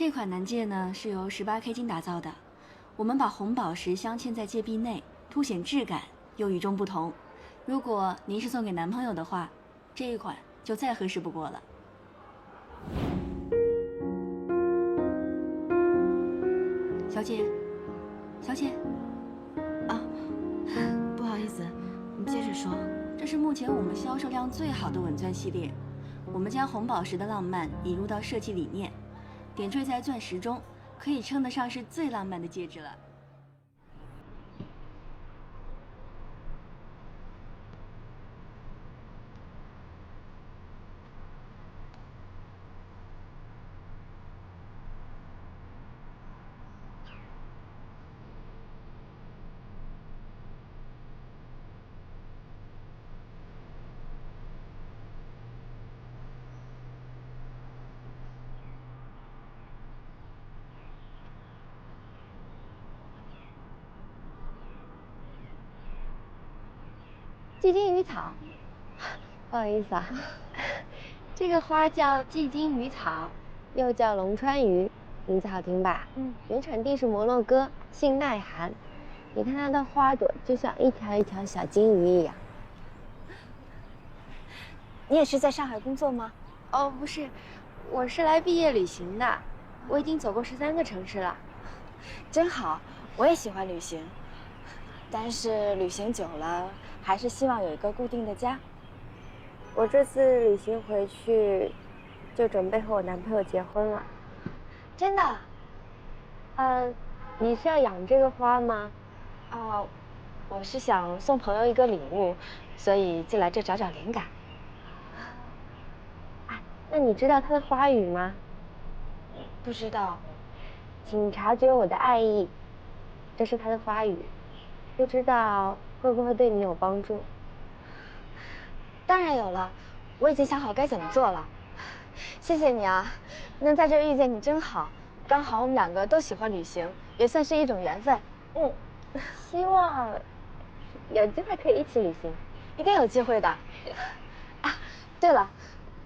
这款男戒呢是由18K 金打造的，我们把红宝石镶嵌在戒壁内，凸显质感又与众不同。如果您是送给男朋友的话，这一款就再合适不过了。小姐，小姐，啊，不好意思，你接着说。这是目前我们销售量最好的稳钻系列，我们将红宝石的浪漫引入到设计理念，点缀在钻石中，可以称得上是最浪漫的戒指了。季金鱼草，不好意思啊，这个花叫季金鱼草，又叫龙川鱼，名字好听吧？原产地是摩洛哥，性耐寒。你看它的花朵就像一条一条小金鱼一样。你也是在上海工作吗？哦，不是，我是来毕业旅行的，我已经走过13个城市了。真好，我也喜欢旅行，但是旅行久了，还是希望有一个固定的家。我这次旅行回去，就准备和我男朋友结婚了。真的？你是要养这个花吗？哦，我是想送朋友一个礼物，所以就来这找找灵感。那你知道它的花语吗？不知道。请察觉我的爱意，这是它的花语，不知道会不会对你有帮助？当然有了，我已经想好该怎么做了。谢谢你啊，能在这儿遇见你真好，刚好我们2个都喜欢旅行，也算是一种缘分。希望有机会可以一起旅行，一定有机会的。啊，对了，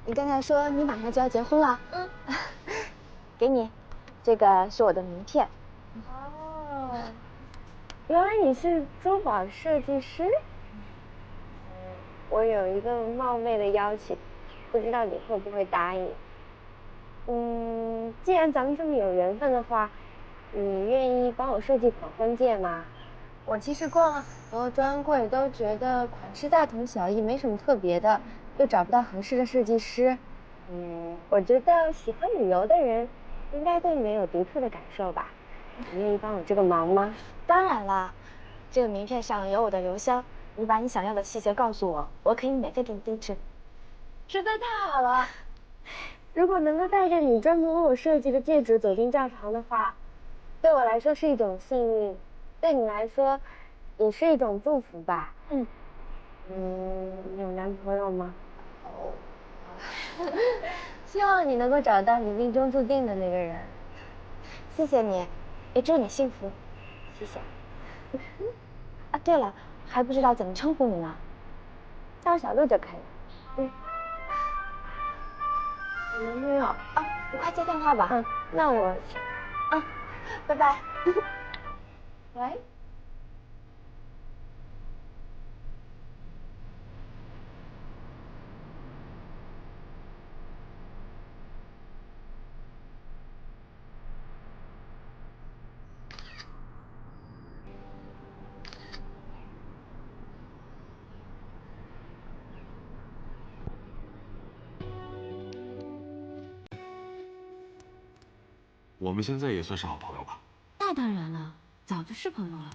你刚才说你马上就要结婚了，给你，这个是我的名片。哦，原来你是珠宝设计师。我有一个冒昧的邀请，不知道你会不会答应？既然咱们这么有缘分的话，你愿意帮我设计款婚戒吗？我其实逛了很多专柜，都觉得款式大同小异，没什么特别的，又找不到合适的设计师。我觉得喜欢旅游的人应该对你们有独特的感受吧？你愿意帮我这个忙吗？当然啦，这个名片上有我的邮箱，你把你想要的细节告诉我，我可以免费给你定制。实在太好了！如果能够带着你专门为我设计的戒指走进教堂的话，对我来说是一种幸运，对你来说也是一种祝福吧。你有男朋友吗？希望你能够找到你命中注定的那个人。谢谢你，也祝你幸福。谢谢。啊，对了，还不知道怎么称呼你呢，叫我小鹿就可以了。我男朋友啊，你快接电话吧。那我，拜拜。喂。我们现在也算是好朋友吧？那当然了，早就是朋友了。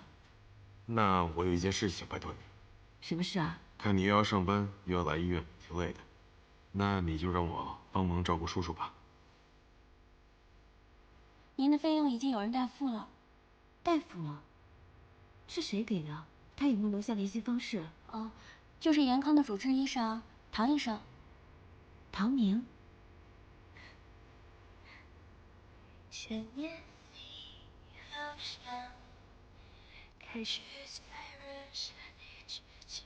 那我有一件事情拜托你。什么事啊？看你又要上班又要来医院，挺累的，那你就让我帮忙照顾叔叔吧。您的费用已经有人代付了。代付了？是谁给的？他有没有留下联系方式？就是严康的主治医生唐医生。唐明。想念你好像开始在认识你之前。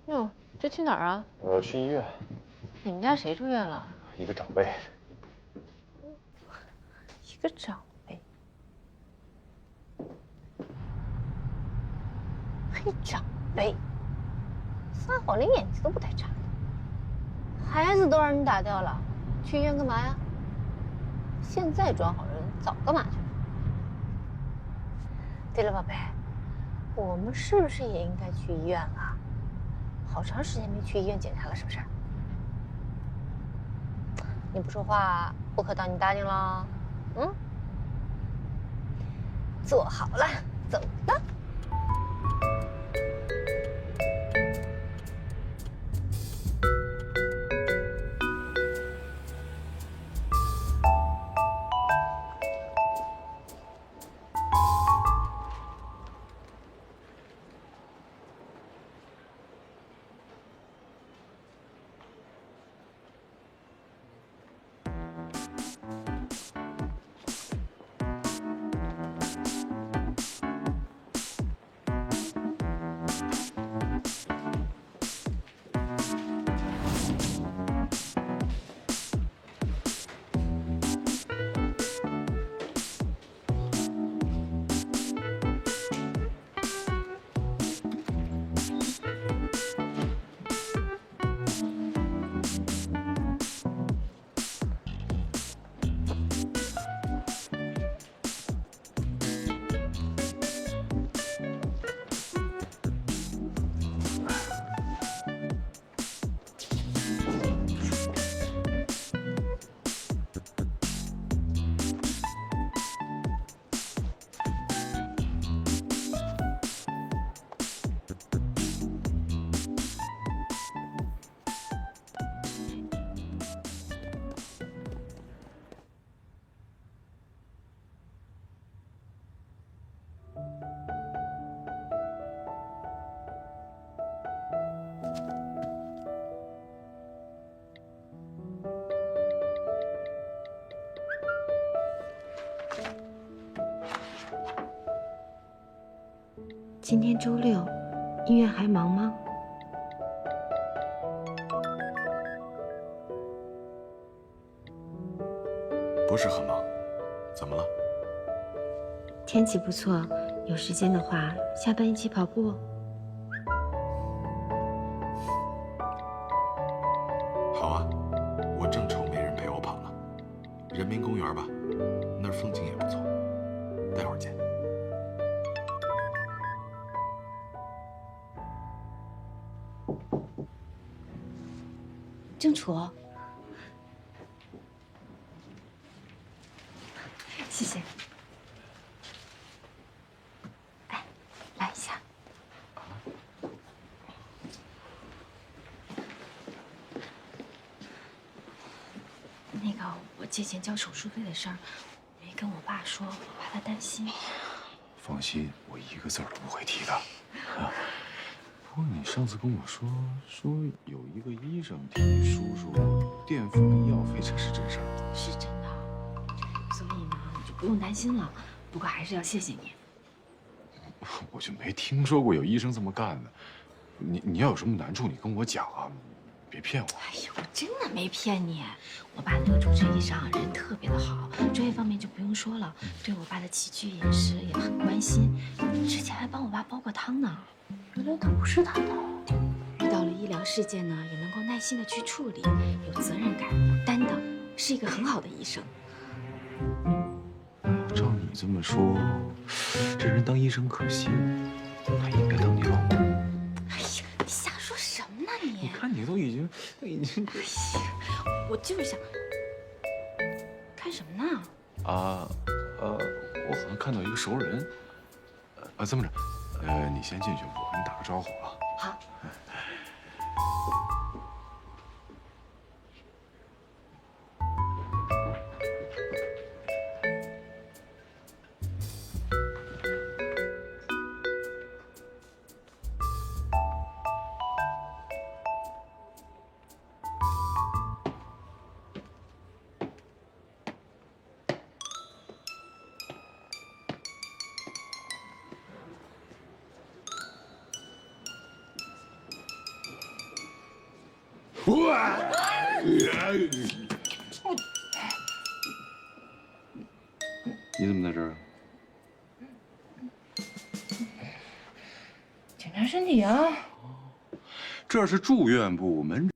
哟，这去哪儿啊？我要去医院。你们家谁住院了？一个长辈。一个长辈，嘿，长辈，撒谎连演技都不带差的。孩子都让你打掉了，去医院干嘛呀？现在装好人，早干嘛去了？对了，宝贝，我们是不是也应该去医院了？好长时间没去医院检查了，是不是？你不说话，不可当你答应了。嗯，坐好了，走吧。今天周六，医院还忙吗？不是很忙，怎么了？天气不错，有时间的话，下班一起跑步。好啊，我正愁没人陪我跑呢。人民公园吧，那儿风景也不错。待会儿见。郑楚，谢谢。哎，来一下。那个，我借钱交手术费的事儿，没跟我爸说，我怕他担心。放心，我一个字儿都不会提的。不过你上次跟我说有一个医生替你叔叔垫付了医药费，这是真事儿？是真的，所以呢，你就不用担心了。不过还是要谢谢你。我就没听说过有医生这么干的。你要有什么难处，你跟我讲啊，别骗我。哎呦，我真的没骗你。我爸那个主治医生啊，人特别的好，专业方面就不用说了，对我爸的起居饮食也很关心，之前还帮我爸煲过汤呢。原来他不是他的。遇到了医疗事件呢，也能够耐心的去处理，有责任感，有担当，是一个很好的医生。照你这么说，这人当医生可惜了，他应该当你老公。哎呀，你瞎说什么呢你？你看你都已经。哎呀，我就是想看什么呢？我好像看到一个熟人。这么着，你先进去，我跟你打个招呼啊。好。你怎么在这儿？检查身体啊。这是住院部门。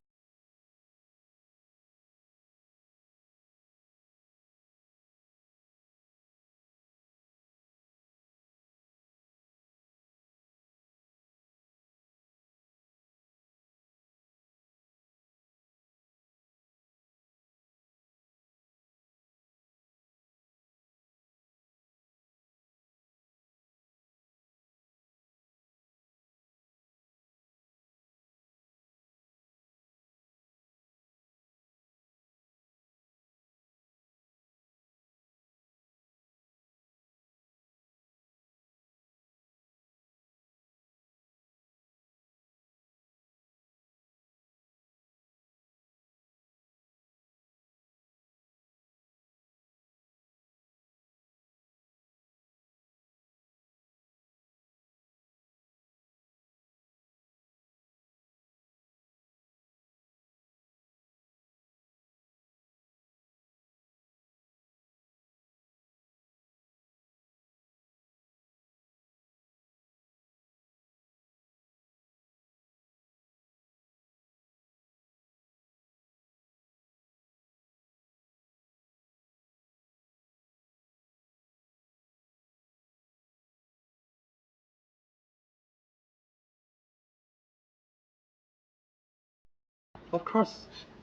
Of course，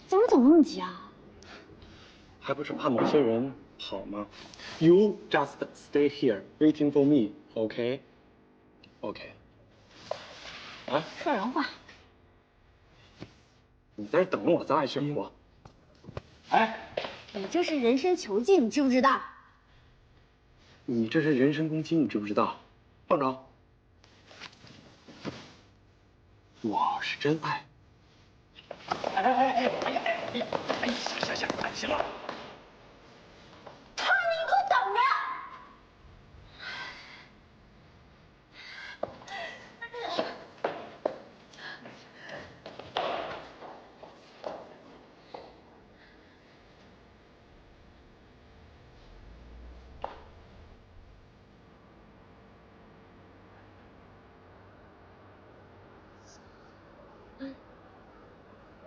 怎么总那么急啊？还不是怕某些人跑吗 ？You just stay here waiting for me, OK? OK。啊？说人话。你在这等着我，咱俩一起活。哎，你这是人身囚禁，你知不知道？你这是人身攻击，你知不知道？放手！我是真爱。行了。你给我等着！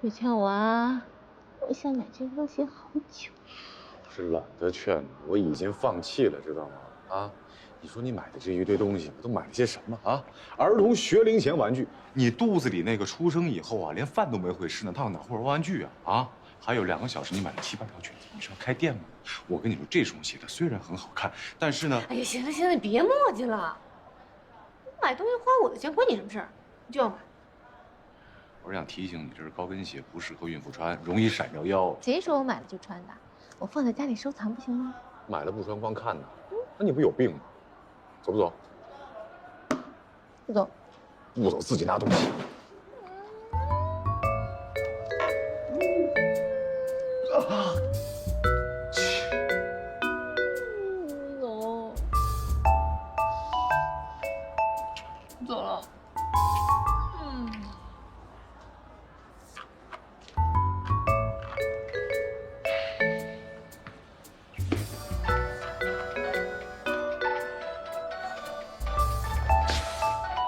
别劝我啊！我想买这双鞋好久。我是懒得劝你，我已经放弃了，知道吗？啊，你说你买的这一堆东西，都买了些什么啊？儿童学龄前玩具，你肚子里那个出生以后啊，连饭都没会吃呢，他哪会玩玩具啊？啊，还有2个小时你买了7、8条裙子，你是要开店吗？我跟你说，这双鞋它虽然很好看，但是呢，哎呀，行了行了，你别磨叽了。买东西花我的钱，关你什么事儿？你就要买。我是想提醒你，这是高跟鞋，不适合孕妇穿，容易闪着腰。谁说我买了就穿的？我放在家里收藏不行吗？买了不穿，光看呢，那你不有病吗？走不走？不走。不走，自己拿东西。走。走了。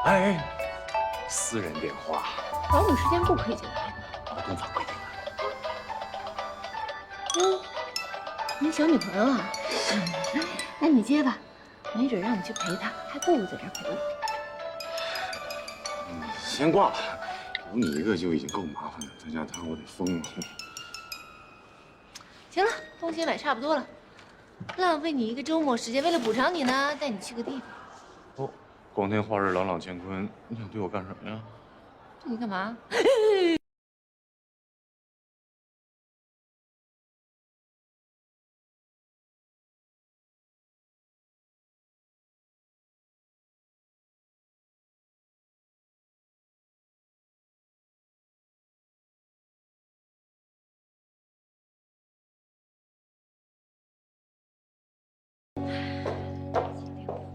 哎，私人电话。保姆时间不可以进来。劳动法规定的。你小女朋友啊？那你接吧，没准让你去陪她，还不如在这儿陪我。先挂吧，有你一个就已经够麻烦了，再加他我得疯了。行了，东西也买差不多了，浪费你一个周末时间，为了补偿你呢，带你去个地方。哦，光天化日，朗朗乾坤，你想对我干什么呀？对你干嘛？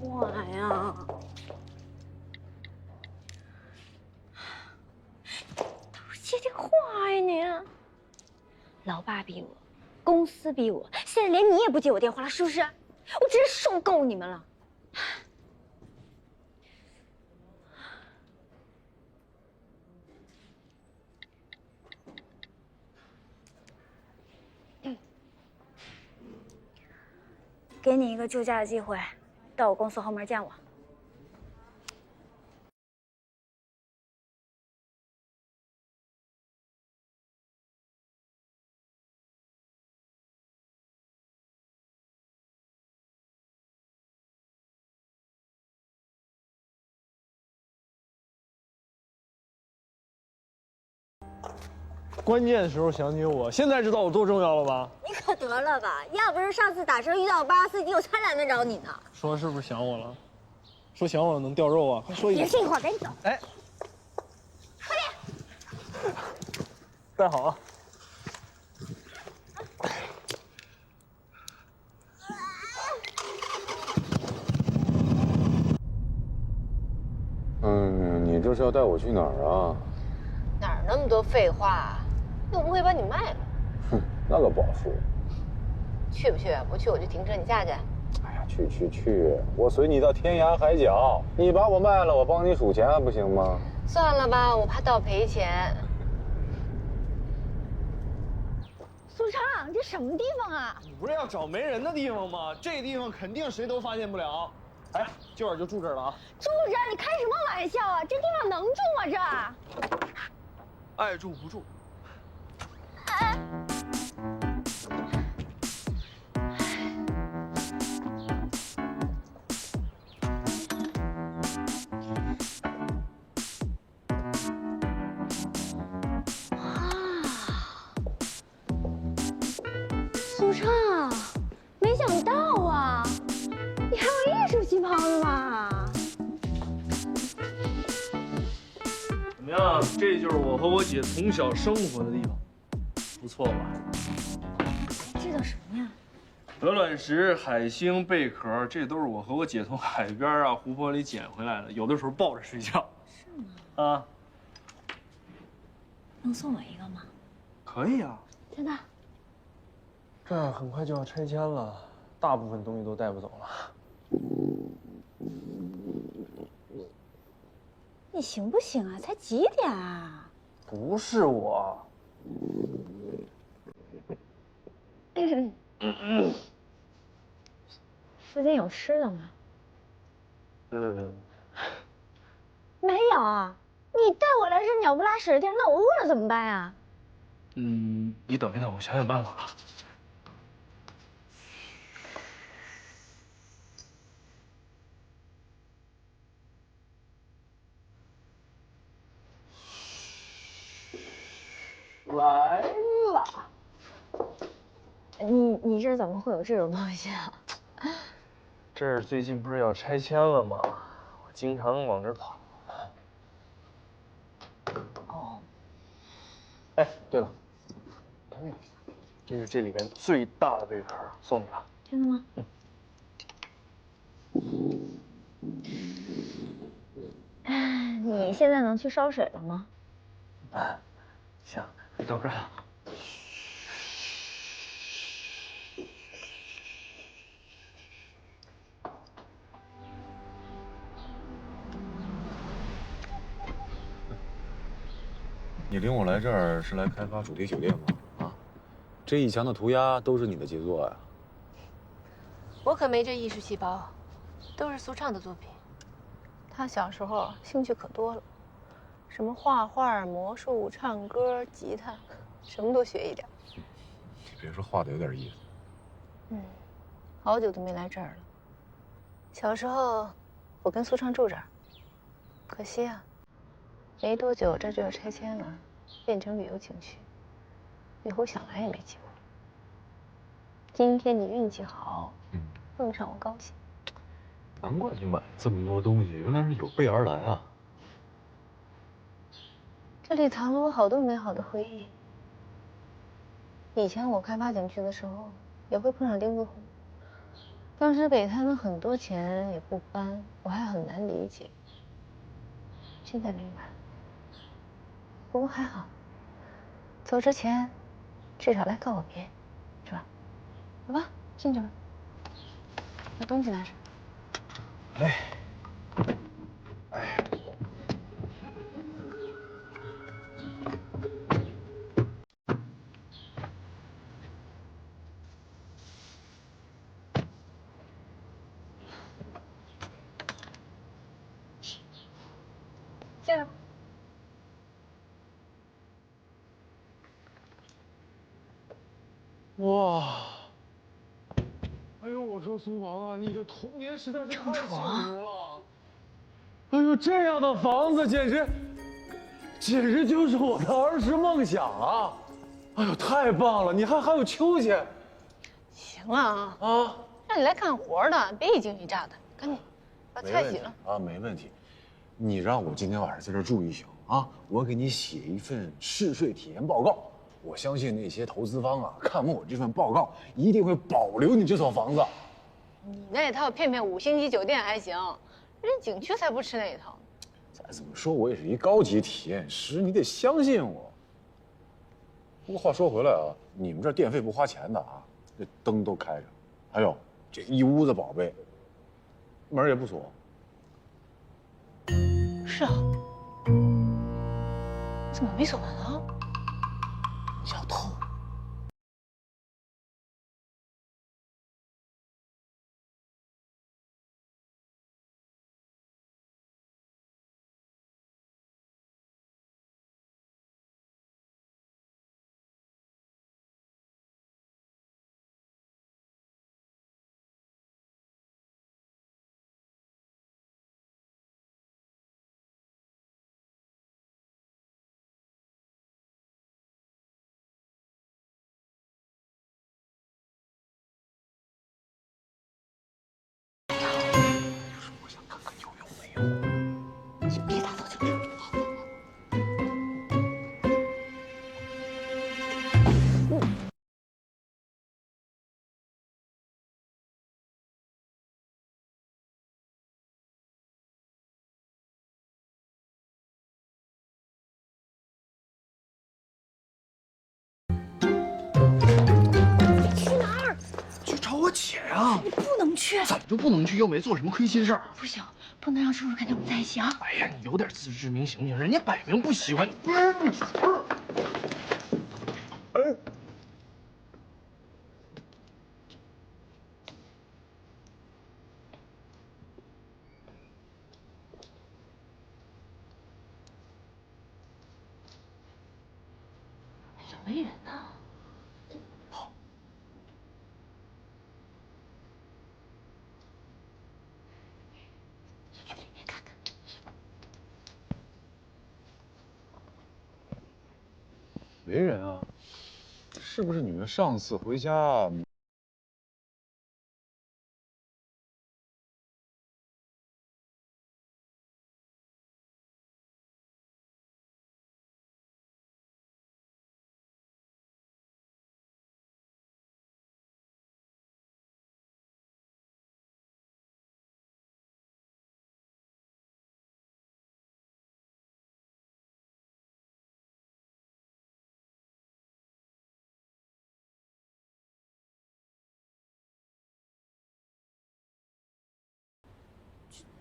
话呀！接电话呀你！老爸逼我，公司逼我，现在连你也不接我电话了，是不是？我真是受够你们了。给你一个救驾的机会，到我公司后门见我。关键时候想起我，现在知道我多重要了吧？你可得了吧！要不是上次打车遇到巴士司机，我差点没找你呢。说是不是想我了？说想我了能掉肉啊？快说一句。别废话，赶紧走。哎，快点！带好啊。你这是要带我去哪儿啊？哪儿那么多废话？又不会把你卖了。哼，那个不好说。去不去？不去我就停车，你下去。哎呀，去，我随你到天涯海角。你把我卖了，我帮你数钱还不行吗？算了吧，我怕倒赔钱。苏畅，这什么地方啊？你不是要找没人的地方吗？这地方肯定谁都发现不了。哎，今晚就住这儿了啊！住这儿？你开什么玩笑啊？这地方能住吗？这？爱住不住。苏畅，没想到啊，你还有艺术细胞的嘛？怎么样？这就是我和我姐从小生活的地方，不错吧？这都什么呀？鹅卵石、海星、贝壳，这都是我和我姐从海边啊、湖泊里捡回来的，有的时候抱着睡觉。是吗？啊，能送我一个吗？可以啊。真的？这儿很快就要拆迁了，大部分东西都带不走了。你行不行啊？才几点啊？不是我。附近有吃的吗？没有啊。你带我来这鸟不拉屎的地儿，那我饿了怎么办呀？你等一等，我想想办法。来了。你这怎么会有这种东西啊？这儿最近不是要拆迁了吗？我经常往这儿跑。哦。哎，对了，这是这里面最大的贝壳，送你吧。真的吗？你现在能去烧水了吗？行，你等会儿啊。你领我来这儿是来开发主题酒店吗？啊，这一墙的涂鸦都是你的杰作呀。我可没这艺术细胞，都是苏畅的作品。他小时候兴趣可多了，什么画画、魔术、唱歌、吉他，什么都学一点。你别说，画的有点意思。好久都没来这儿了。小时候，我跟苏畅住这儿，可惜啊，没多久这就要拆迁了，变成旅游景区，以后想来也没机会。今天你运气好，碰上我高兴。难怪你买这么多东西，原来是有备而来啊！这里藏了我好多美好的回忆。以前我开发景区的时候，也会碰上丁子宏，当时给他们很多钱也不搬，我还很难理解。现在明白了，不过还好，走之前至少来告个别，是吧？走吧，进去吧。那东西呢？哎，哎。进来吧。哇！哎呦，我说苏芒啊，你的童年实在是太幸福了。哎呦，这样的房子简直就是我的儿时梦想啊！哎呦，太棒了！你还有秋千。行了啊，啊，让你来干活的，别一惊一乍的，赶紧把菜洗了。啊，没问题。你让我今天晚上在这儿住一宿啊，我给你写一份试睡体验报告。我相信那些投资方啊，看完我这份报告，一定会保留你这所房子。你那套骗5星级酒店还行，人景区才不吃那一套。再怎么说，我也是一高级体验师，你得相信我。不过话说回来啊，你们这电费不花钱的啊，这灯都开着，还有这一屋子宝贝，门也不锁。是啊，怎么没锁门啊？小偷。别打头就是。去哪儿？去找我姐呀！你不能去。怎么就不能去？又没做什么亏心事儿。不行，不能让叔叔看见我们在一起啊！哎呀，你有点自知之明行不行？人家摆明不喜欢你。哎，没人呢。去里面看看。没人啊？是不是你们上次回家？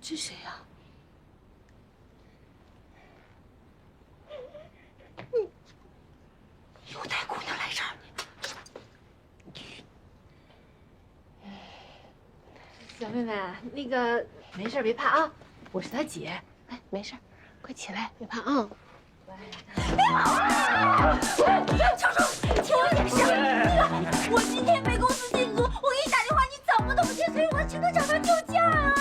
这谁呀？又带姑娘来这儿。小妹妹，那个没事别怕啊，我是她姐。哎，没事，快起来，别怕啊。求求，请我解释。那个，我今天没公司进组，我给你打电话，你怎么都不接，所以我只能找他救驾啊。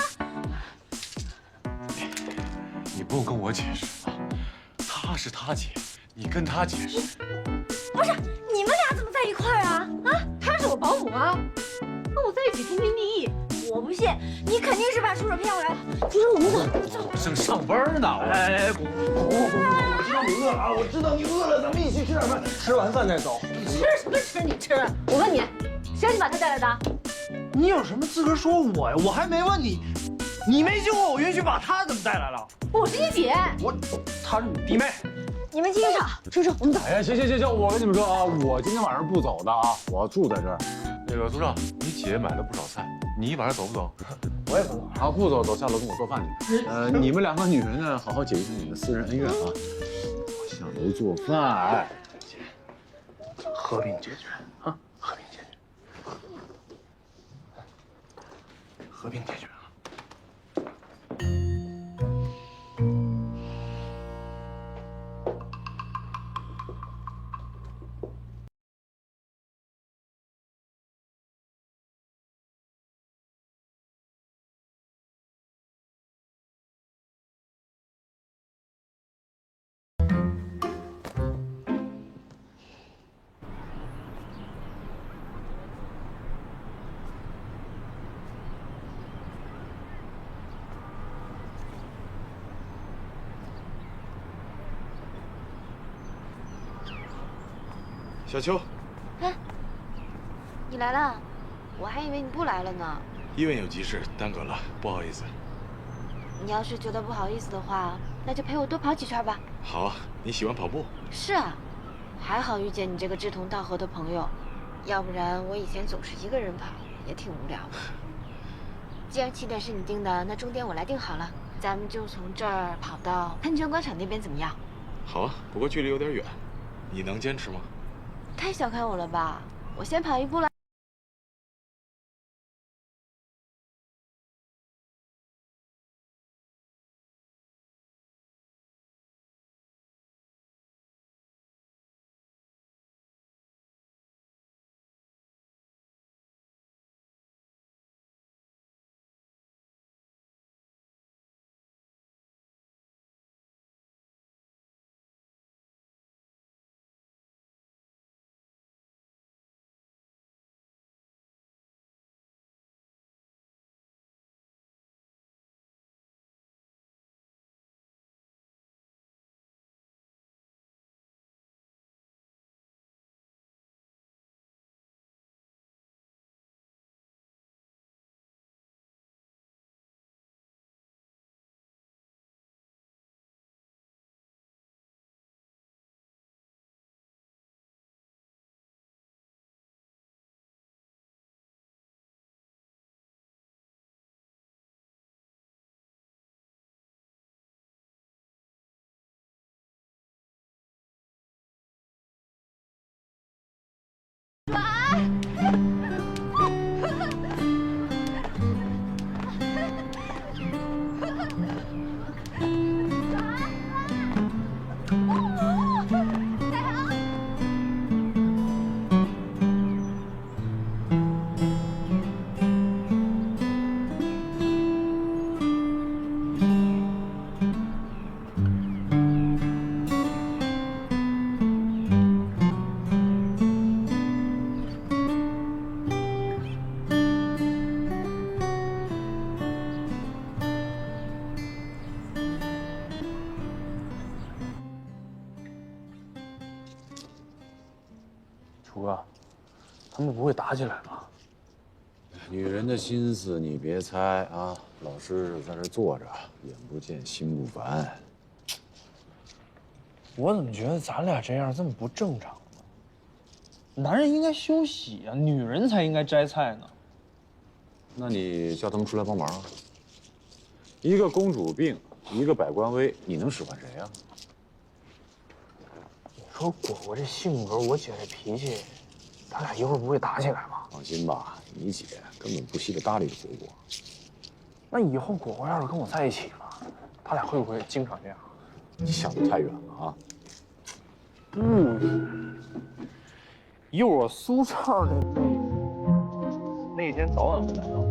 你不用跟我解释啊，她是她姐，你跟她解释。不是，你们俩怎么在一块儿啊？啊，她是我保姆啊，跟我在一起天经地义。我不信，你肯定是把叔叔骗回来了。叔叔，我们走。我正上班呢。哎，不，我知道你饿了啊，我知道你饿了，咱们一起吃点饭，吃完饭再走。吃什么吃？你吃？我问你，谁让你把他带来的？你有什么资格说我呀？我还没问你，你没经过我允许把他怎么带来了？我是你姐。她是你弟妹。你们继续吵，叔叔，我们走。哎呀，行，我跟你们说啊，我今天晚上不走的啊，我要住在这儿。那个组长，你姐买了不少菜，你一晚上走不走？我也不走。啊，不走，走下楼跟我做饭去。你们两个女人呢，好好解决你们的私人恩怨啊。我下楼做饭，和平解决啊，和平解决，和平解决。 小秋，哎，你来了，我还以为你不来了呢。医院有急事，耽搁了，不好意思。你要是觉得不好意思的话，那就陪我多跑几圈吧。好啊，你喜欢跑步？是啊，还好遇见你这个志同道合的朋友，要不然我以前总是一个人跑，也挺无聊的。既然起点是你定的，那终点我来定好了，咱们就从这儿跑到喷泉广场那边，怎么样？好啊，不过距离有点远，你能坚持吗？ 太小看我了吧！我先跑一步了。楚哥，他们不会打起来吧？女人的心思你别猜啊，老师在这坐着，眼不见心不烦。我怎么觉得咱俩这样这么不正常呢？男人应该休息啊，女人才应该摘菜呢。那你叫他们出来帮忙啊。一个公主病，一个百官威，你能使唤谁呀？你说果果这性格，我姐这脾气，他俩一会儿不会打起来吗？放心吧，你姐根本不稀得搭理果果。那以后果果要是跟我在一起了，他俩会不会经常这样？你想得太远了啊！不，一会儿我苏畅那天早晚会来到。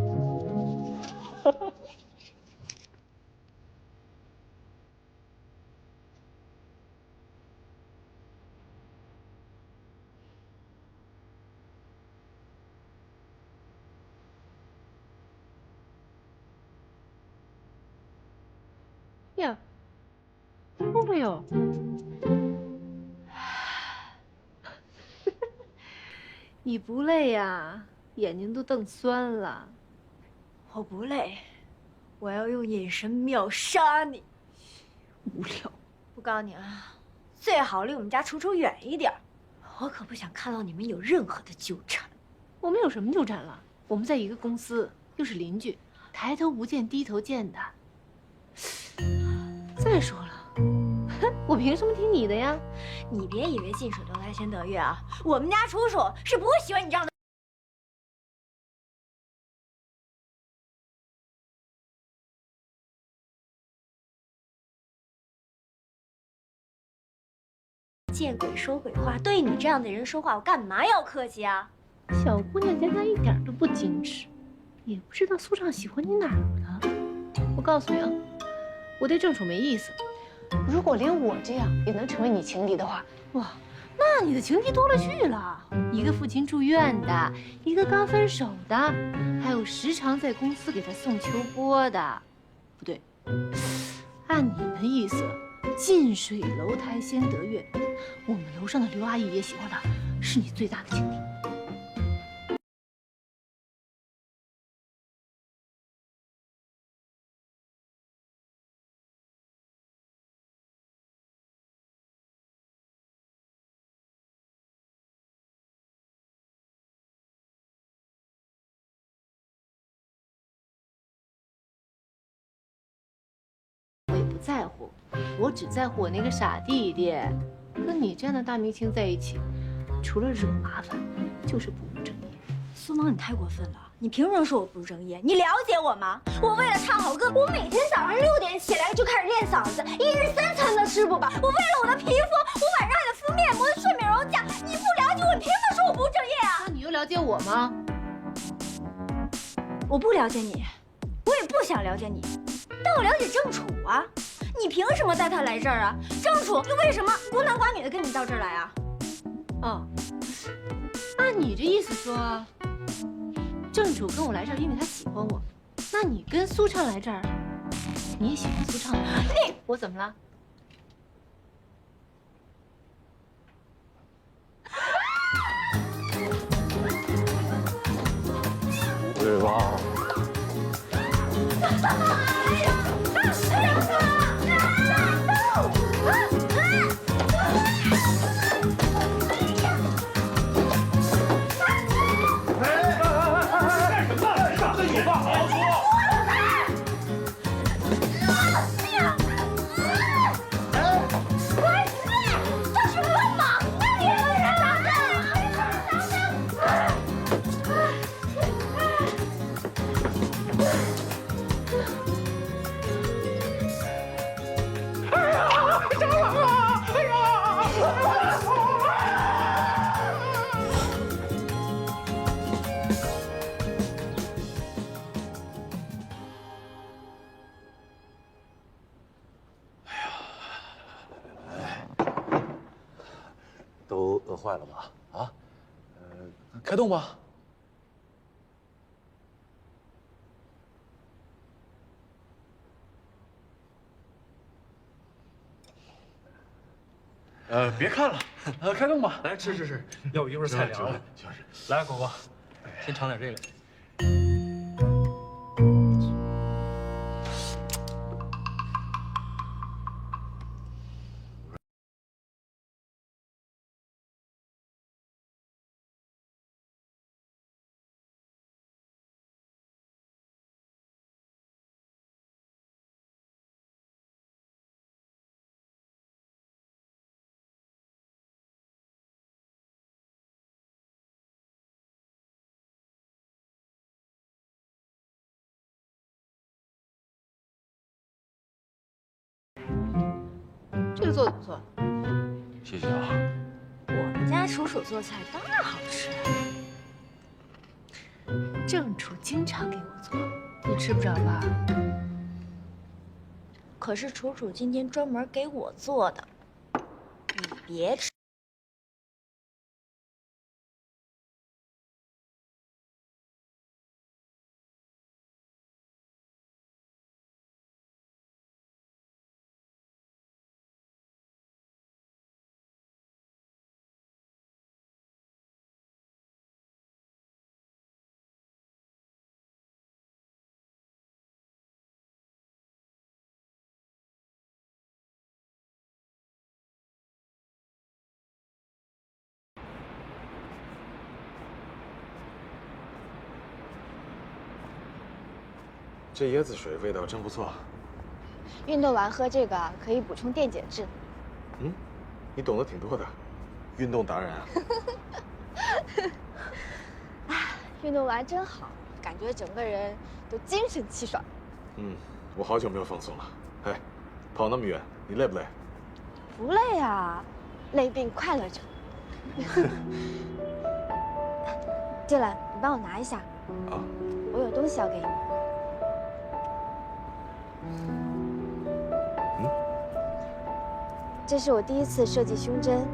呀，都没有。你不累呀？眼睛都瞪酸了。我不累，我要用眼神秒杀你。无聊。我告诉你啊，最好离我们家楚楚远一点。我可不想看到你们有任何的纠缠。我们有什么纠缠了？我们在一个公司，又是邻居，抬头不见低头见的。再说了，我凭什么听你的呀？你别以为近水楼台先得月啊！我们家楚楚是不会喜欢你这样的。见鬼说鬼话，对你这样的人说话，我干嘛要客气啊？小姑娘家她一点都不矜持，也不知道苏畅喜欢你哪儿了。我告诉你啊，我对郑楚没意思。如果连我这样也能成为你情敌的话，哇，那你的情敌多了去了，一个父亲住院的，一个刚分手的，还有时常在公司给他送秋波的。不对，按你的意思，近水楼台先得月，我们楼上的刘阿姨也喜欢他，是你最大的情敌。在乎，我只在乎我那个傻弟弟。跟你这样的大明星在一起，除了惹麻烦，就是不务正业。苏萌，你太过分了！你凭什么说我不务正业？你了解我吗？我为了唱好歌，我每天早上6点起来就开始练嗓子，一日3餐的吃不饱。我为了我的皮肤，我晚上还得敷面膜、睡美容觉。你不了解我，你凭什么说我不务正业啊？那你又了解我吗？我不了解你，我也不想了解你，但我了解郑楚啊。你凭什么带他来这儿啊？郑楚又为什么孤男寡女的跟你到这儿来啊？哦，按你这意思说，郑楚跟我来这儿，因为他喜欢我。那你跟苏畅来这儿，你也喜欢苏畅？我怎么了？对吧？都饿坏了吧？啊，开动吧。别看了，开动吧。来吃吃吃，要不一会儿菜凉了。就是。来，果果，先尝点这个。这个做的不错，谢谢啊。我们家楚楚做菜当然好吃。郑楚经常给我做，你吃不着吧？可是楚楚今天专门给我做的，你别吃。这椰子水味道真不错。运动完喝这个可以补充电解质。嗯，你懂得挺多的，运动达人啊。运动完真好，感觉整个人都精神气爽。嗯，我好久没有放松了。哎，跑那么远，你累不累？不累啊，累并快乐着。对了，你帮我拿一下。啊，我有东西要给你。这是我第一次设计胸针，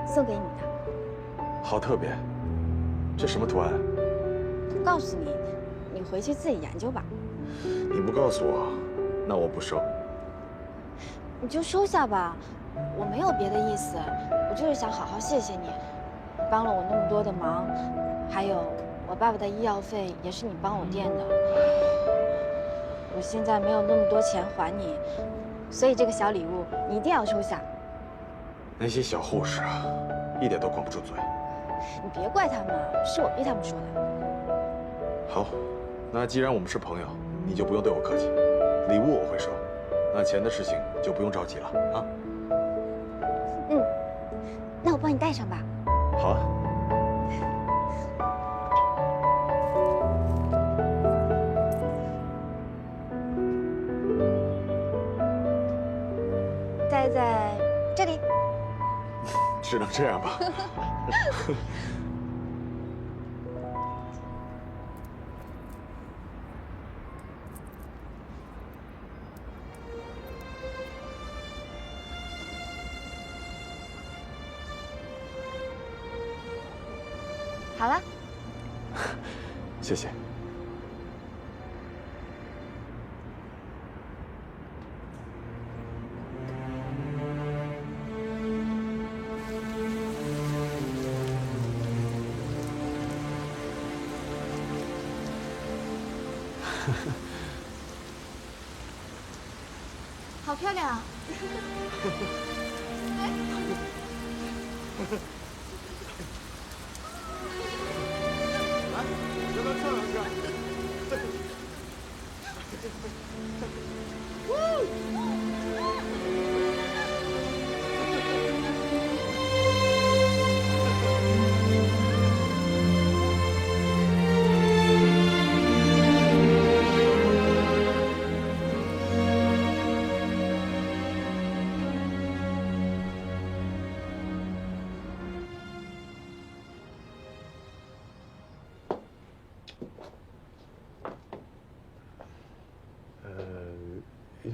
送给你的。好特别，这什么图案？不告诉你，你回去自己研究吧。你不告诉我，那我不收。你就收下吧，我没有别的意思，我就是想好好谢谢你，你帮了我那么多的忙，还有我爸爸的医药费也是你帮我垫的。我现在没有那么多钱还你，所以这个小礼物你一定要收下。那些小护士啊，一点都管不住嘴。你别怪他们，是我逼他们说的。好，那既然我们是朋友，你就不用对我客气。礼物我会收，那钱的事情就不用着急了啊。嗯，那我帮你带上吧。好啊。戴在这里。只能这样吧。好了。谢谢。好漂亮啊！来，要不要跳两下？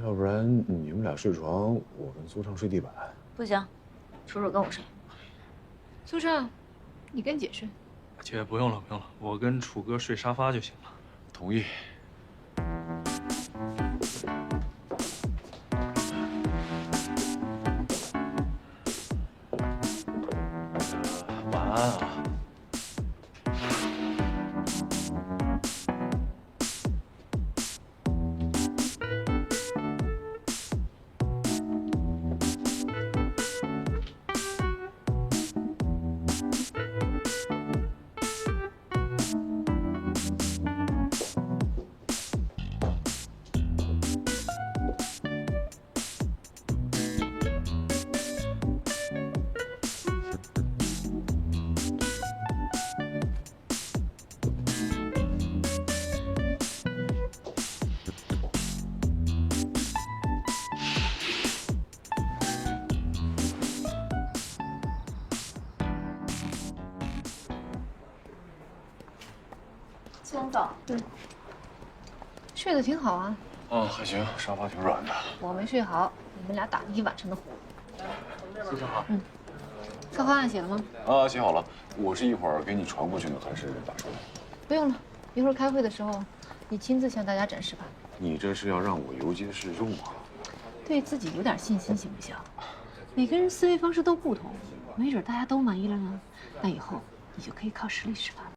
要不然你们俩睡床，我跟苏畅睡地板。不行，楚楚跟我睡。苏畅，你跟姐睡。姐不用了，不用了，我跟楚哥睡沙发就行了。同意。晚安啊。孙总，睡得挺好啊。还行，沙发挺软的。我没睡好，你们俩打了一晚上的呼。苏畅好。策划案写了吗？写好了。我是一会儿给你传过去呢，还是打出来？不用了，一会儿开会的时候，你亲自向大家展示吧。你这是要让我游街示众啊？对自己有点信心行不行？每个人思维方式都不同，没准大家都满意了呢。那以后你就可以靠实力吃饭了。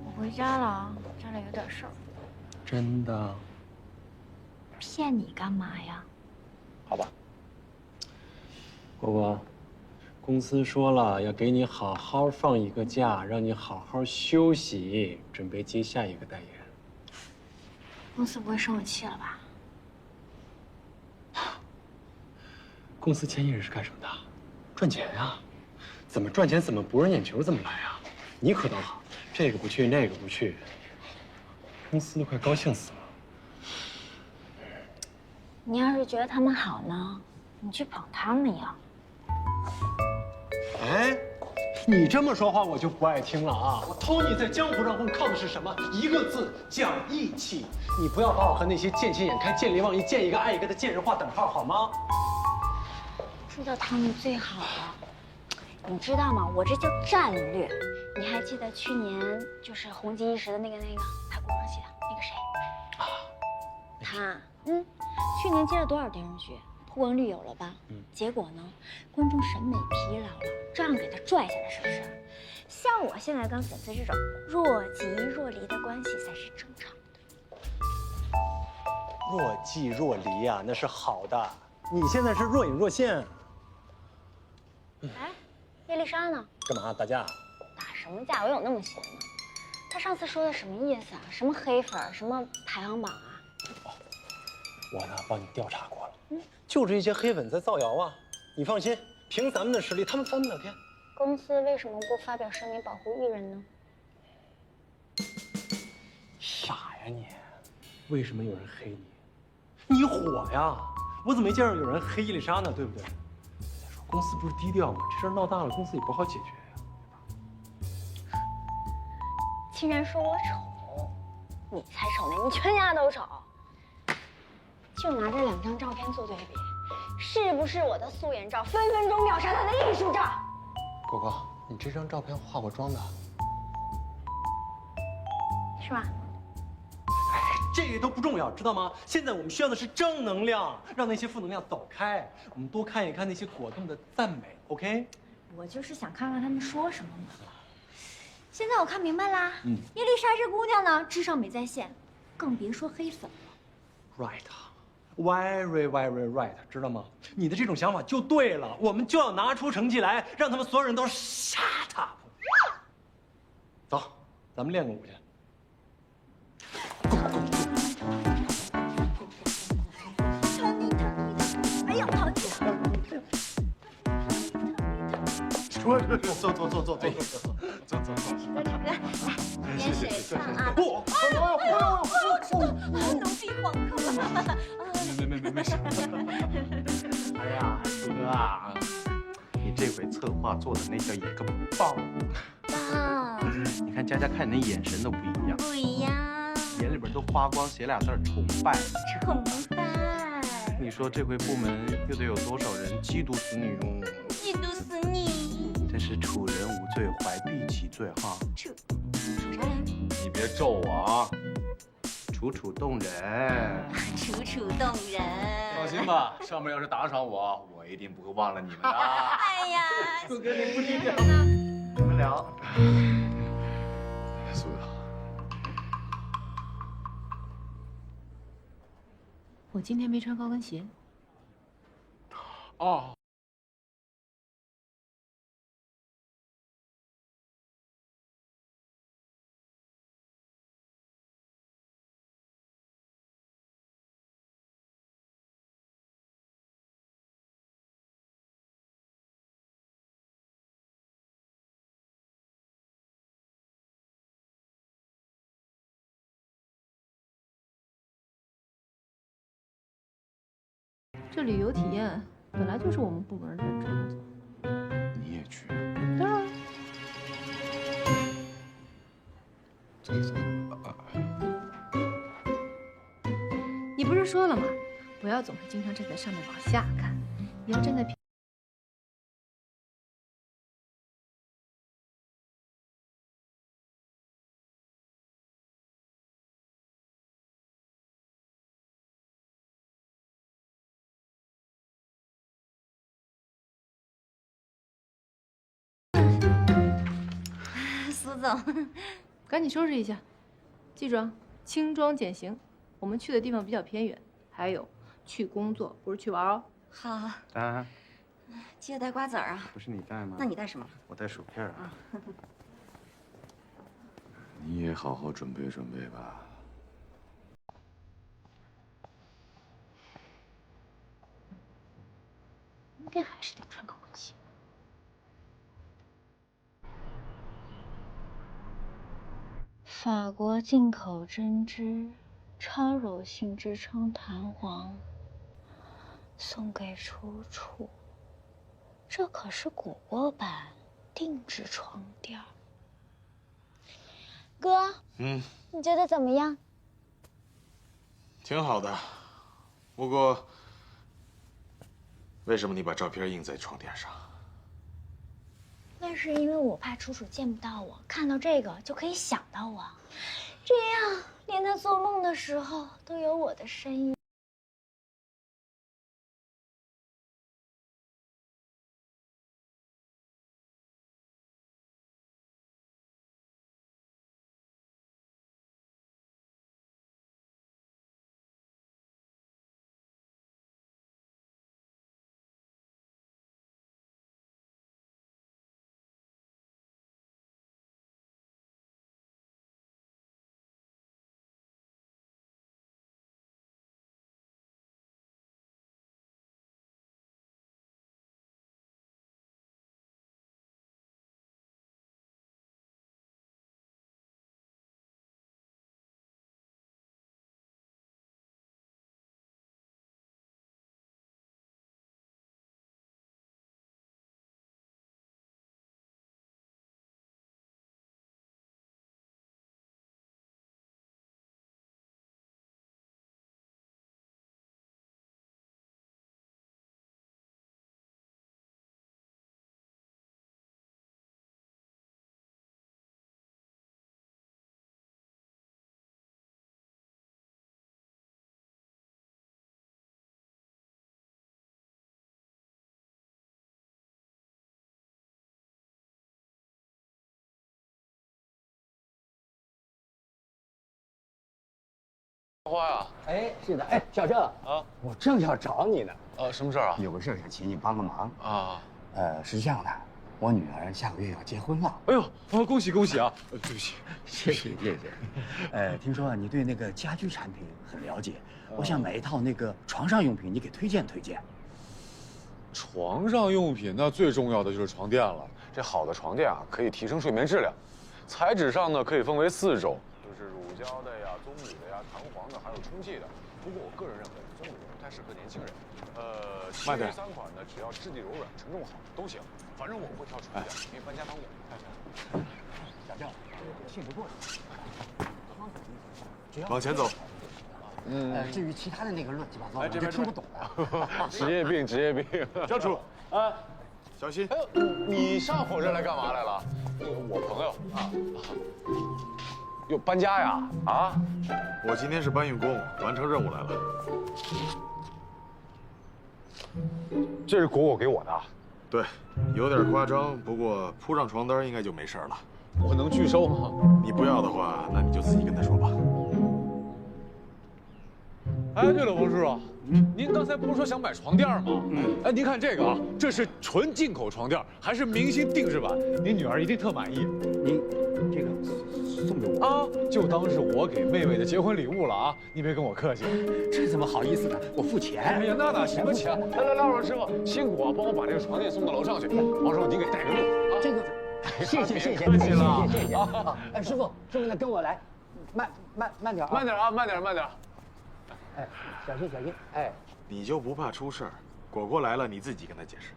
我回家了，家里有点事儿。真的？骗你干嘛呀？好吧，果果，公司说了要给你好好放一个假，让你好好休息，准备接下一个代言。公司不会生我气了吧？公司签艺人是干什么的？赚钱呀！怎么赚钱怎么博人眼球怎么来啊？你可倒好，这个不去那个不去，公司都快高兴死了。你要是觉得他们好呢，你去捧他们呀。哎，你这么说话我就不爱听了啊！我Tony在江湖上混靠的是什么？一个字，讲义气。你不要把我和那些见钱眼开、见利忘义、见一个爱一个的贱人划等号好吗？知道他们最好了，你知道吗？我这叫战略。你还记得去年就是红极一时的那个拍古装戏的那个谁？啊，他，去年接了多少电视剧，曝光率有了吧？结果呢，观众审美疲劳了，照样给他拽下来，是不是？像我现在跟粉丝这种若即若离的关系才是正常的。若即若离呀，那是好的。你现在是若隐若现。哎，叶丽莎呢？干嘛打架？打什么架？我有那么闲吗？她上次说的什么意思啊？什么黑粉，什么排行榜啊？我呢帮你调查过了，就是一些黑粉在造谣啊。你放心，凭咱们的实力，他们翻不了天。公司为什么不发表声明保护艺人呢？傻呀你！为什么有人黑你？你火呀！我怎么没见着有人黑伊丽莎呢？对不对？再说公司不是低调吗？这事儿闹大了，公司也不好解决呀。竟然说我丑，你才丑呢！你全家都丑。就拿这2张照片做对比，是不是我的素颜照分分钟秒杀他的艺术照？果果，你这张照片化过妆的，是吧？这个都不重要，知道吗？现在我们需要的是正能量，让那些负能量走开。我们多看一看那些果冻的赞美 ，OK？ 我就是想看看他们说什么嘛。现在我看明白啦，叶丽莎这姑娘呢，智商没在线，更别说黑粉了。Right，very very right， 知道吗？你的这种想法就对了，我们就要拿出成绩来，让他们所有人都 shut up。走，咱们练个舞去。哎呀，讨你坐。点水上啊！不，能比黄课。没事。哎呀，叔哥啊，你这回策划做的那叫一个棒！你看佳佳看你那眼神都不一样，不一样，眼里边都发光，写俩字儿崇拜。崇拜。你说这回部门又得有多少人嫉妒死你哟？嫉妒死你！真是楚人无罪，怀璧其罪哈！楚啥人？你别咒我啊！楚楚动人，楚楚动人。放心吧，上面要是打赏我，我一定不会忘了你们的。哎呀，苏哥你不低调，怎么聊？苏哥，我今天没穿高跟鞋。哦。这旅游体验本来就是我们部门的职工作。你也去？当然。坐一坐。你不是说了吗？不要总是经常站在上面往下看，你要站在平。苏总，赶紧收拾一下，记住啊，轻装简行。我们去的地方比较偏远，还有，去工作不是去玩哦。好，啊，记得带瓜子儿啊。不是你带吗？那你带什么？我带薯片啊。你也好好准备准备吧。明天还是得喘口气。法国进口针织，超柔性痔疮弹簧，送给楚楚。这可是果果版定制床垫。哥，你觉得怎么样？挺好的，不过，为什么你把照片印在床垫上？那是因为我怕楚楚见不到我，看到这个就可以想到我，这样连他做梦的时候都有我的身影。花呀？哎，是的，哎，小郑啊，我正要找你呢。什么事儿啊？有个事儿想请你帮个忙啊。是这样的，我女儿下个月要结婚了。哎呦，恭喜恭喜啊！对不起，谢谢。听说啊，你对那个家居产品很了解，我想买一套那个床上用品，你给推荐推荐。床上用品那最重要的就是床垫了。这好的床垫啊，可以提升睡眠质量。材质上呢，可以分为4种，就是乳胶的呀、棕榈的呀、弹簧的，还有充气的。不过我个人认为，棕榈的不太适合年轻人。其余3款呢，只要质地柔软、承重好都行。反正我会挑床垫，因为搬家方便。小郑，信不过你。往前走。至于其他的那个乱七八糟的，我就听不懂了。职业病。小楚，啊，小心！哎呦，你上我这来干嘛来了？我朋友啊。哟，搬家呀？啊？我今天是搬运工，完成任务来了。这是果果给我的。对，有点夸张，不过铺上床单应该就没事了。我能拒收吗？你不要的话，那你就自己跟他说吧。哎，对了，王叔叔，您刚才不是说想买床垫吗？哎，您看这个啊，这是纯进口床垫，还是明星定制版，您女儿一定特满意。您这个送给我啊，就当是我给妹妹的结婚礼物了啊！您别跟我客气。这怎么好意思呢？我付钱。哎呀，那哪行不起啊！来，王师傅，辛苦啊，帮我把这个床垫送到楼上去。王师傅，您给带个路啊。这个，谢谢，客气了。谢谢。哎，师傅，那跟我来，慢点啊，慢点。哎，小心。哎，你就不怕出事儿？果果来了，你自己跟他解释。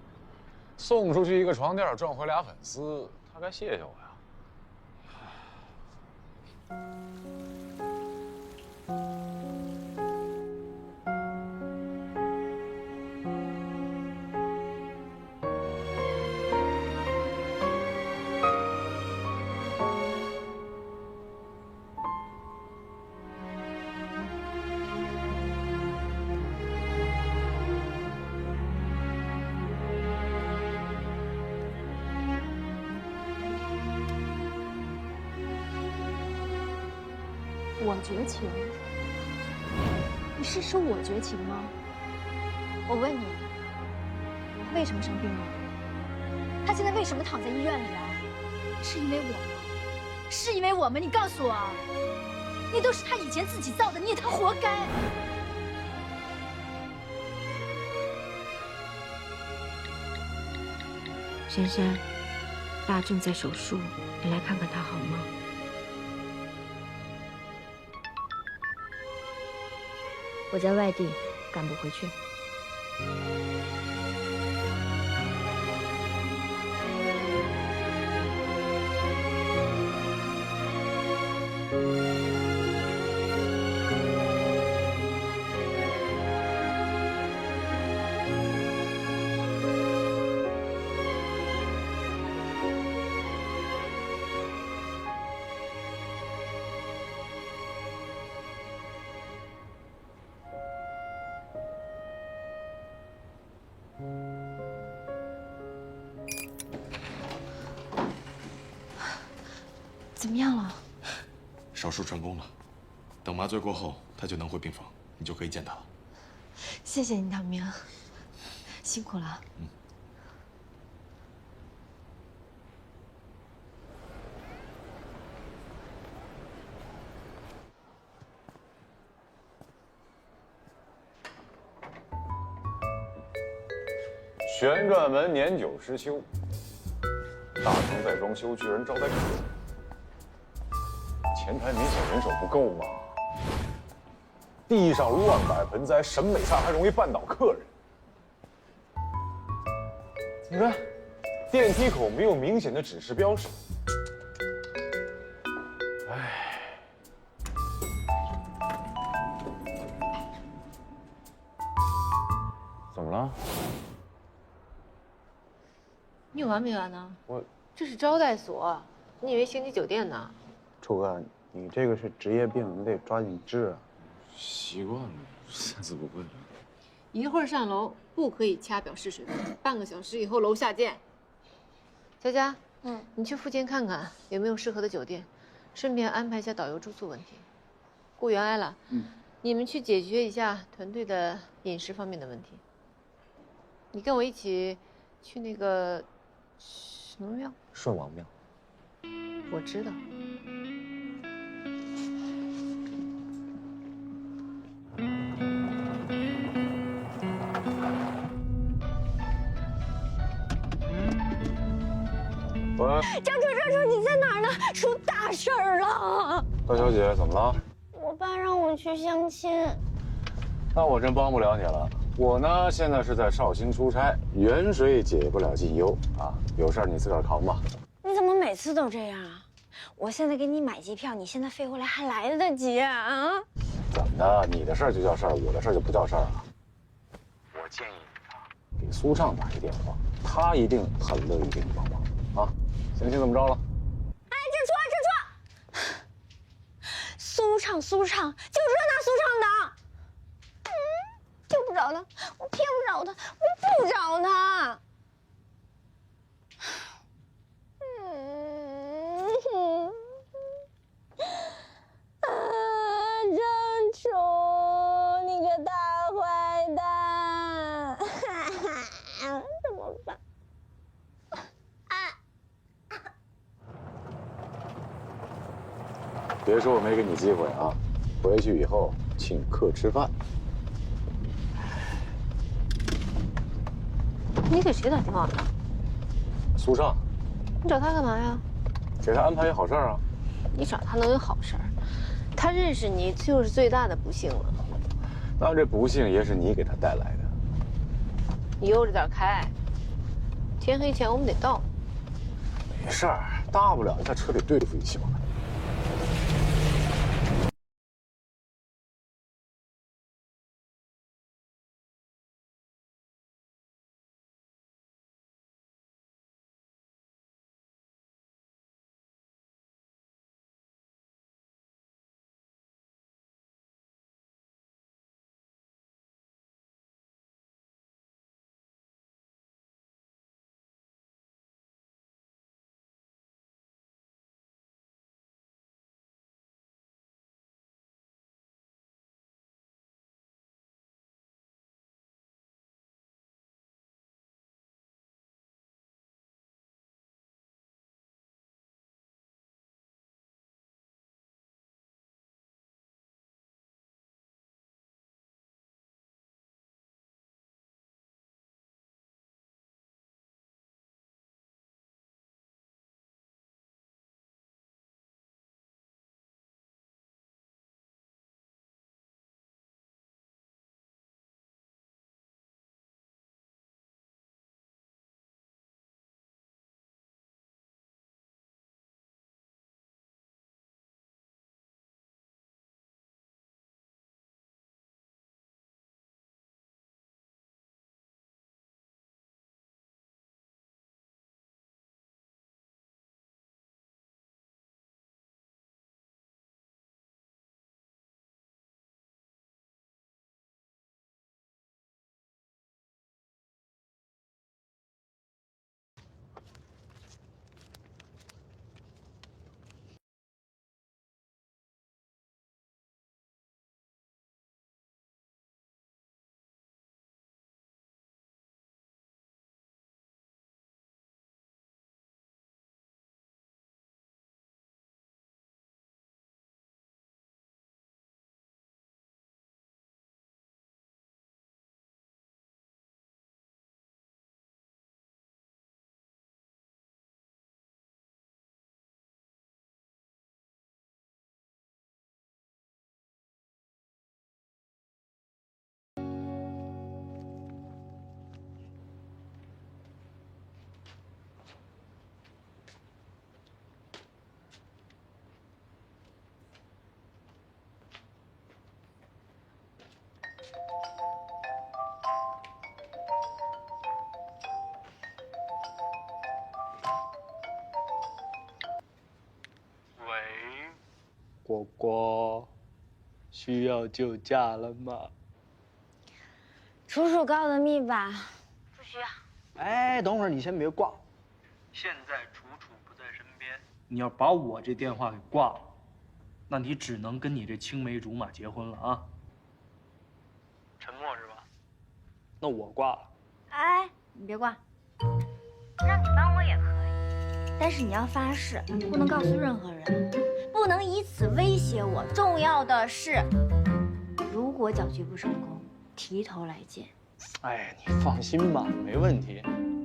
送出去一个床垫，赚回俩粉丝，他该谢谢我呀。我绝情，你是说我绝情吗？我问你，他为什么生病了？他现在为什么躺在医院里啊？是因为我吗？是因为我吗？你告诉我，那都是他以前自己造的孽，他活该。珊珊，爸正在手术，你来看看他好吗？我在外地，赶不回去。怎么样了？手术成功了，等麻醉过后，他就能回病房，你就可以见他了。谢谢你，唐明，辛苦了。旋转门年久失修，大堂在装修，巨人招待客。前台明显人手不够嘛，地上乱摆盆栽，审美上还容易绊倒客人。你看，电梯口没有明显的指示标识。唉，怎么了？你有完没完呢？我这是招待所，你以为星级酒店呢？楚哥，你这个是职业病，你得抓紧治啊。习惯了，下次不会了。一会儿上楼不可以掐表试水平，半个小时以后楼下见。佳佳，你去附近看看有没有适合的酒店，顺便安排一下导游住宿问题。顾源来了，你们去解决一下团队的饮食方面的问题。你跟我一起去那个什么庙？顺王庙。我知道。喂，张楚，你在哪儿呢？出大事儿了！大小姐，怎么了？我爸让我去相亲。那我真帮不了你了。我呢，现在是在绍兴出差，远水解不了近忧啊。有事儿你自个儿扛吧。你怎么每次都这样啊？我现在给你买机票，你现在飞回来还来得及啊？怎么的？你的事儿就叫事儿，我的事儿就不叫事儿啊？我建议你啊，给苏畅打一电话，他一定很乐意给你帮忙啊。相亲怎么着了？哎，志川，苏畅，就这那苏畅的，就不找他，我偏不找他，我不找他。张楚，你个大坏蛋！怎么办？别说我没给你机会啊！回去以后请客吃饭。你给谁打电话呢？苏畅，你找他干嘛呀？给他安排一好事儿啊。你找他能有好事儿？他认识你就是最大的不幸了。那这不幸也是你给他带来的。你悠着点开，天黑前我们得到。没事儿，大不了在车里对付一起嘛。果果，需要救驾了吗？楚楚告的密吧？不需要。哎，等会儿你先别挂。现在楚楚不在身边，你要把我这电话给挂了，那你只能跟你这青梅竹马结婚了啊！沉默是吧？那我挂了。哎，你别挂，让你帮我也可以，但是你要发誓，不能告诉任何人，不能以此威胁我。重要的是，如果搅局不成功，提头来见。哎，你放心吧，没问题。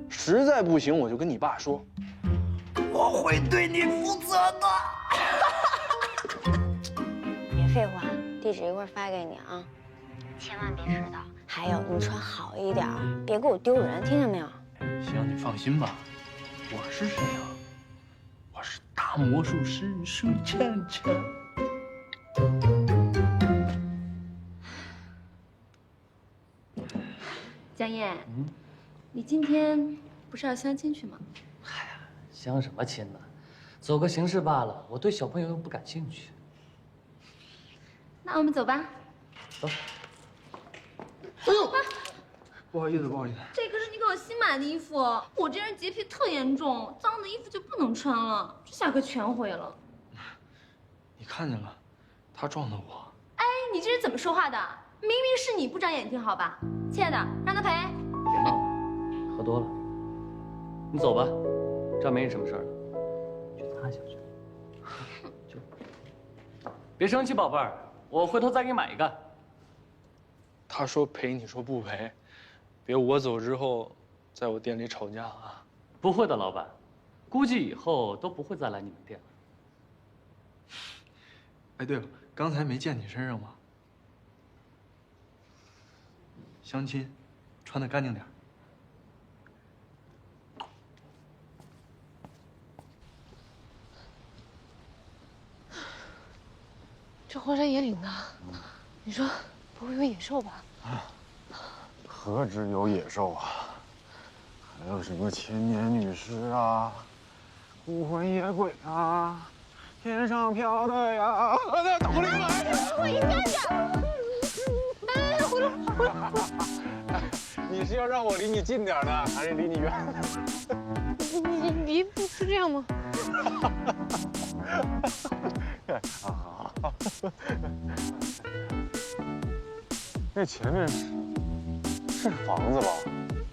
实在不行，我就跟你爸说，我会对你负责的。别废话，地址一会儿发给你啊，千万别迟到。还有，你穿好一点，别给我丢人，听见没有？行，你放心吧。我是谁啊？我是大魔术师水倩倩。江燕，你今天不是要相亲去吗？哎呀，相什么亲呢？走个形式罢了。我对小朋友又不感兴趣。那我们走吧。走。哎呦，不好意思，不好意思。这可是你给我新买的衣服，我这人洁癖特严重，脏的衣服就不能穿了，这下可全毁了。你看见了，他撞的我。哎，你这人怎么说话的？明明是你不长眼睛，好吧？亲爱的，让他赔。别闹了，喝多了。你走吧，这没你什么事儿了。去擦一下去。就别生气，宝贝儿，我回头再给你买一个。他说赔，你说不赔，别我走之后，在我店里吵架啊！不会的，老板，估计以后都不会再来你们店了。哎，对了，刚才没见你身上吗？相亲，穿得干净点。这荒山野岭的，你说不会有野兽吧？何止有野兽啊，还有什么千年女尸啊，孤魂野鬼啊，天上飘的呀，等会儿我一下下。哎，回来。你是要让我离你近点的，还是离你远？你不是这样吗？那前面是房子吧？